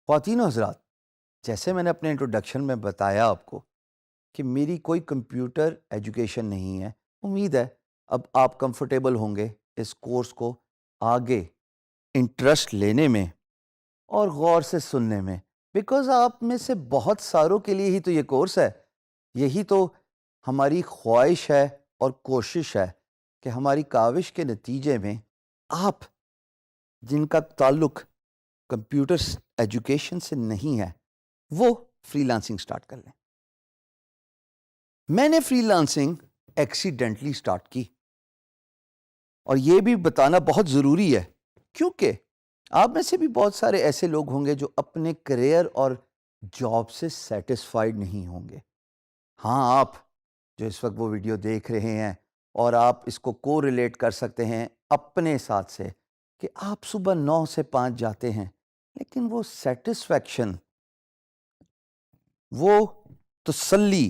خواتین و حضرات، جیسے میں نے اپنے انٹروڈکشن میں بتایا آپ کو کہ میری کوئی کمپیوٹر ایجوکیشن نہیں ہے، امید ہے اب آپ کمفرٹیبل ہوں گے اس کورس کو آگے انٹرسٹ لینے میں اور غور سے سننے میں، بیکاز آپ میں سے بہت ساروں کے لیے ہی تو یہ کورس ہے. یہی تو ہماری خواہش ہے اور کوشش ہے کہ ہماری کاوش کے نتیجے میں آپ جن کا تعلق کمپیوٹر ایجوکیشن سے نہیں ہے وہ فری لانسنگ سٹارٹ کر لیں. میں نے فری لانسنگ ایکسیڈنٹلی سٹارٹ کی، اور یہ بھی بتانا بہت ضروری ہے کیونکہ آپ میں سے بھی بہت سارے ایسے لوگ ہوں گے جو اپنے کریئر اور جاب سے سیٹسفائیڈ نہیں ہوں گے. ہاں، آپ جو اس وقت وہ ویڈیو دیکھ رہے ہیں اور آپ اس کو کو ریلیٹ کر سکتے ہیں اپنے ساتھ سے کہ آپ صبح 9 سے 5 جاتے ہیں لیکن وہ سیٹسفیکشن، وہ تسلی،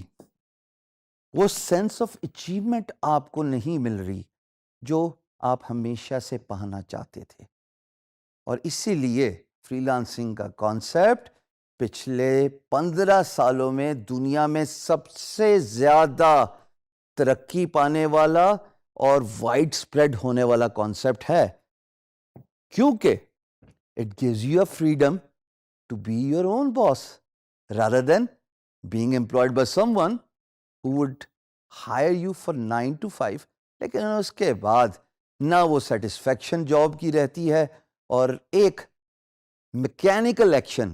وہ سینس آف اچیومنٹ آپ کو نہیں مل رہی جو آپ ہمیشہ سے پانا چاہتے تھے. اور اسی لیے فری لانسنگ کا کانسیپٹ پچھلے 15 سالوں میں دنیا میں سب سے زیادہ ترقی پانے والا اور وائڈ سپریڈ ہونے والا کانسیپٹ ہے، کیونکہ it gives you a freedom to be your own boss rather than being employed by someone who would hire you for 9 to 5. لیکن اس کے بعد نہ وہ سیٹسفیکشن جاب کی رہتی ہے اور ایک mechanical action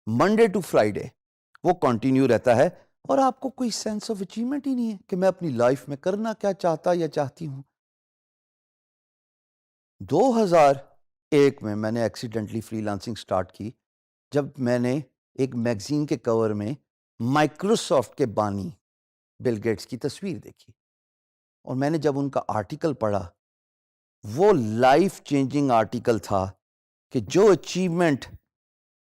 Monday to Friday وہ کنٹینیو رہتا ہے، اور آپ کو کوئی سینس آف اچیومنٹ ہی نہیں ہے کہ میں اپنی لائف میں کرنا کیا چاہتا یا چاہتی ہوں. 2001 میں نے ایکسیڈنٹلی فری لانسنگ سٹارٹ کی جب میں نے ایک میگزین کے کور میں مائکروسافٹ کے بانی بل گیٹس کی تصویر دیکھی، اور میں نے جب ان کا آرٹیکل پڑھا، وہ لائف چینجنگ آرٹیکل تھا کہ جو اچیومنٹ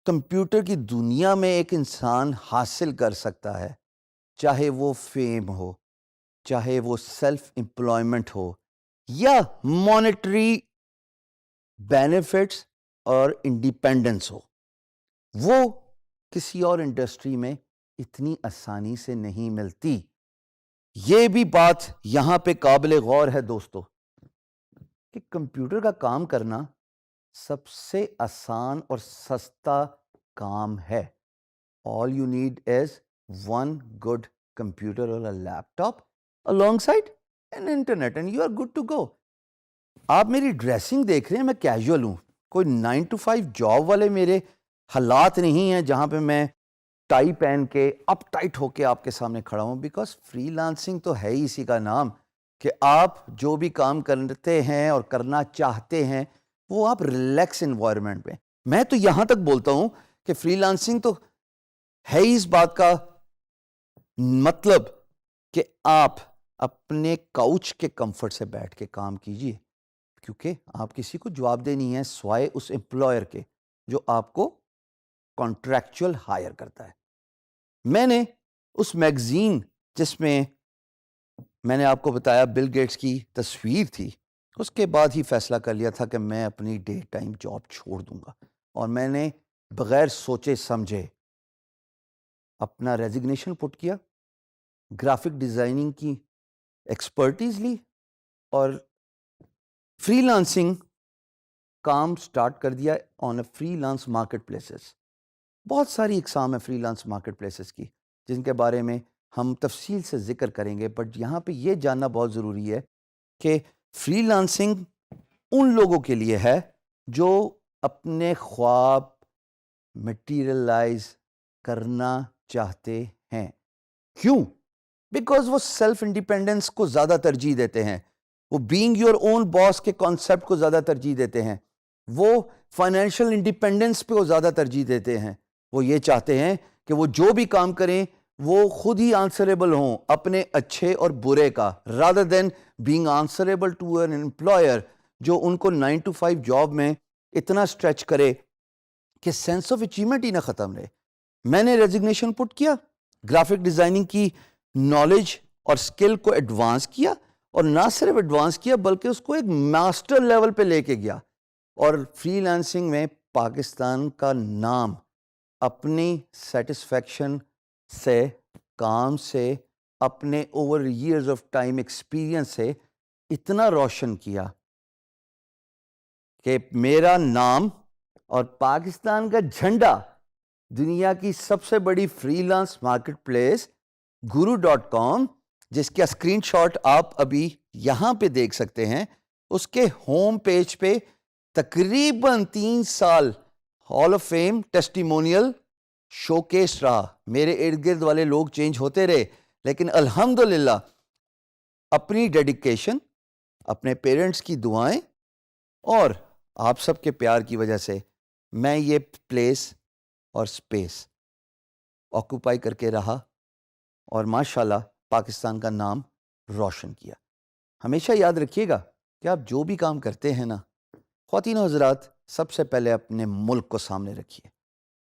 کمپیوٹر کی دنیا میں ایک انسان حاصل کر سکتا ہے، چاہے وہ فیم ہو، چاہے وہ سیلف امپلائمنٹ ہو، یا مانیٹری بینیفٹس اور انڈیپینڈنس ہو، وہ کسی اور انڈسٹری میں اتنی آسانی سے نہیں ملتی. یہ بھی بات یہاں پہ قابل غور ہے دوستو کہ کمپیوٹر کا کام کرنا سب سے آسان اور سستا کام ہے. All you need is one good computer or a laptop alongside an internet and you are good to go. آپ میری ڈریسنگ دیکھ رہے ہیں، میں کیجول ہوں، کوئی 9 to 5 جاب والے میرے حالات نہیں ہیں جہاں پہ میں ٹائی پہن کے اپ ٹائٹ ہو کے آپ کے سامنے کھڑا ہوں. بیکاز فری لانسنگ تو ہے ہی اسی کا نام کہ آپ جو بھی کام کرتے ہیں اور کرنا چاہتے ہیں وہ آپ ریلیکس انوائرمنٹ میں. میں تو یہاں تک بولتا ہوں کہ فری لانسنگ تو ہے ہی اس بات کا مطلب کہ آپ اپنے کاؤچ کے کمفرٹ سے بیٹھ کے کام کیجئے، کیونکہ آپ کسی کو جواب دے نہیں ہے سوائے اس امپلائر کے جو آپ کو کانٹریکچول ہائر کرتا ہے. میں نے اس میگزین جس میں میں نے آپ کو بتایا بل گیٹس کی تصویر تھی، اس کے بعد ہی فیصلہ کر لیا تھا کہ میں اپنی ڈے ٹائم جاب چھوڑ دوں گا، اور میں نے بغیر سوچے سمجھے اپنا ریزگنیشن پٹ کیا، گرافک ڈیزائننگ کی ایکسپرٹیز لی اور فری لانسنگ کام سٹارٹ کر دیا on a freelance marketplaces. بہت ساری اقسام ہے فری لانس مارکیٹ پلیسز کی جن کے بارے میں ہم تفصیل سے ذکر کریں گے، بٹ یہاں پہ یہ جاننا بہت ضروری ہے کہ فری لانسنگ ان لوگوں کے لیے ہے جو اپنے خواب مٹیریلائز کرنا چاہتے ہیں. کیوں؟ بیکاز وہ سیلف انڈیپینڈنس کو زیادہ ترجیح دیتے ہیں، وہ بینگ یور اون باس کے کانسیپٹ کو زیادہ ترجیح دیتے ہیں، وہ فائنینشیل انڈیپینڈنس پہ وہ زیادہ ترجیح دیتے ہیں. وہ یہ چاہتے ہیں کہ وہ جو بھی کام کریں وہ خود ہی آنسریبل ہوں اپنے اچھے اور برے کا، rather than being answerable to an employer جو ان کو 9 to 5 جاب میں اتنا اسٹریچ کرے کہ سینس آف اچیومنٹ ہی نہ ختم رہے. میں نے ریزگنیشن پٹ کیا، گرافک ڈیزائننگ کی نالج اور اسکل کو ایڈوانس کیا، اور نہ صرف ایڈوانس کیا بلکہ اس کو ایک ماسٹر لیول پہ لے کے گیا، اور فری لانسنگ میں پاکستان کا نام اپنی سیٹسفیکشن سے، کام سے، اپنے over years of time experience سے اتنا روشن کیا کہ میرا نام اور پاکستان کا جھنڈا دنیا کی سب سے بڑی free lance market place guru.com، جس کا اسکرین شاٹ آپ ابھی یہاں پہ دیکھ سکتے ہیں، اس کے ہوم پیج پہ تقریباً 3 سال hall of fame testimonial show case رہا۔ میرے ارد گرد والے لوگ چینج ہوتے رہے، لیکن الحمدللہ اپنی ڈیڈیکیشن، اپنے پیرنٹس کی دعائیں اور آپ سب کے پیار کی وجہ سے میں یہ پلیس اور سپیس آکوپائی کر کے رہا اور ماشاءاللہ پاکستان کا نام روشن کیا۔ ہمیشہ یاد رکھیے گا کہ آپ جو بھی کام کرتے ہیں نا، خواتین و حضرات، سب سے پہلے اپنے ملک کو سامنے رکھیے۔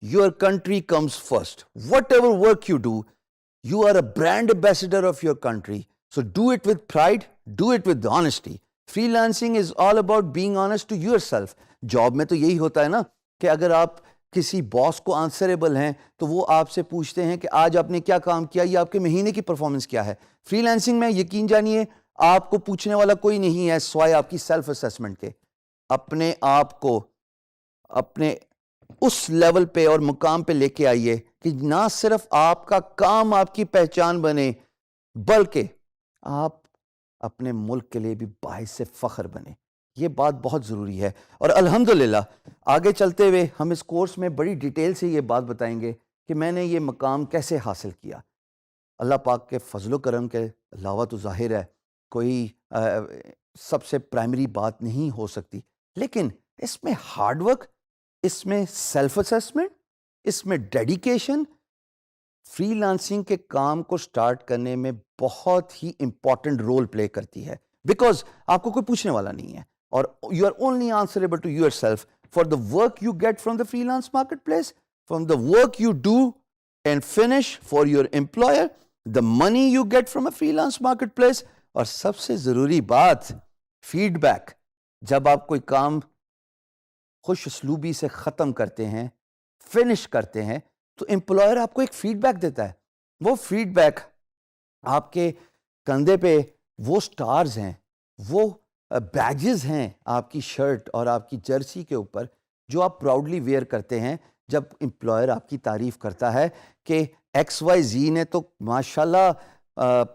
Your country comes first. Whatever work you do, you are a brand ambassador of your country. So do it with pride, do it with honesty. Freelancing is all about being honest to yourself. Job میں تو یہی ہوتا ہے نا کہ اگر آپ کسی باس کو آنسریبل ہیں تو وہ آپ سے پوچھتے ہیں کہ آج آپ نے کیا کام کیا یا آپ کے مہینے کی پرفارمنس کیا ہے۔ فری لانسنگ میں یقین جانیے آپ کو پوچھنے والا کوئی نہیں ہے سوائے آپ کی سیلف اسیسمنٹ کے۔ اپنے آپ کو اپنے اس لیول پہ اور مقام پہ لے کے آئیے کہ نہ صرف آپ کا کام آپ کی پہچان بنے، بلکہ آپ اپنے ملک کے لیے بھی باعث فخر بنے۔ یہ بات بہت ضروری ہے، اور الحمدللہ آگے چلتے ہوئے ہم اس کورس میں بڑی ڈیٹیل سے یہ بات بتائیں گے کہ میں نے یہ مقام کیسے حاصل کیا۔ اللہ پاک کے فضل و کرم کے علاوہ تو ظاہر ہے کوئی سب سے پرائمری بات نہیں ہو سکتی، لیکن اس میں ہارڈ ورک، اس میں سیلف اسیسمنٹ، اس میں ڈیڈیکیشن فری لانسنگ کے کام کو سٹارٹ کرنے میں بہت ہی امپورٹنٹ رول پلے کرتی ہے، بیکاز آپ کو کوئی پوچھنے والا نہیں ہے، اور you are only answerable to yourself for the work you get from the freelance marketplace, from the work you do and finish for your employer, the money you get from a freelance marketplace, اور سب سے ضروری بات feed back. جب آپ کوئی کام خوش اسلوبی سے ختم کرتے ہیں، فنش کرتے ہیں، تو امپلائر آپ کو ایک فیڈ بیک دیتا ہے۔ وہ فیڈ بیک آپ کے کندھے پہ وہ سٹارز ہیں، وہ بیجز ہیں آپ کی شرٹ اور آپ کی جرسی کے اوپر جو آپ پراؤڈلی ویئر کرتے ہیں جب امپلائر آپ کی تعریف کرتا ہے کہ ایکس وائی زی نے تو ماشاءاللہ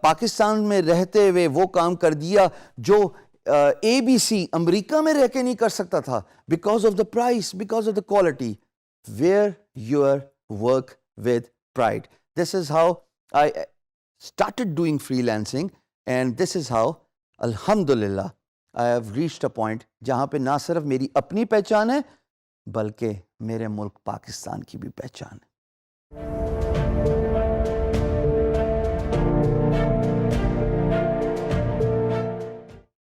پاکستان میں رہتے ہوئے وہ کام کر دیا جو اے بی سی امریکہ میں رہ کے نہیں کر سکتا تھا، because of the price, because of the quality. Where your work with pride. This is how I started doing freelancing, and this is how الحمدللہ I have reached a point جہاں پہ نہ صرف میری اپنی پہچان ہے بلکہ میرے ملک پاکستان کی بھی پہچان ہے۔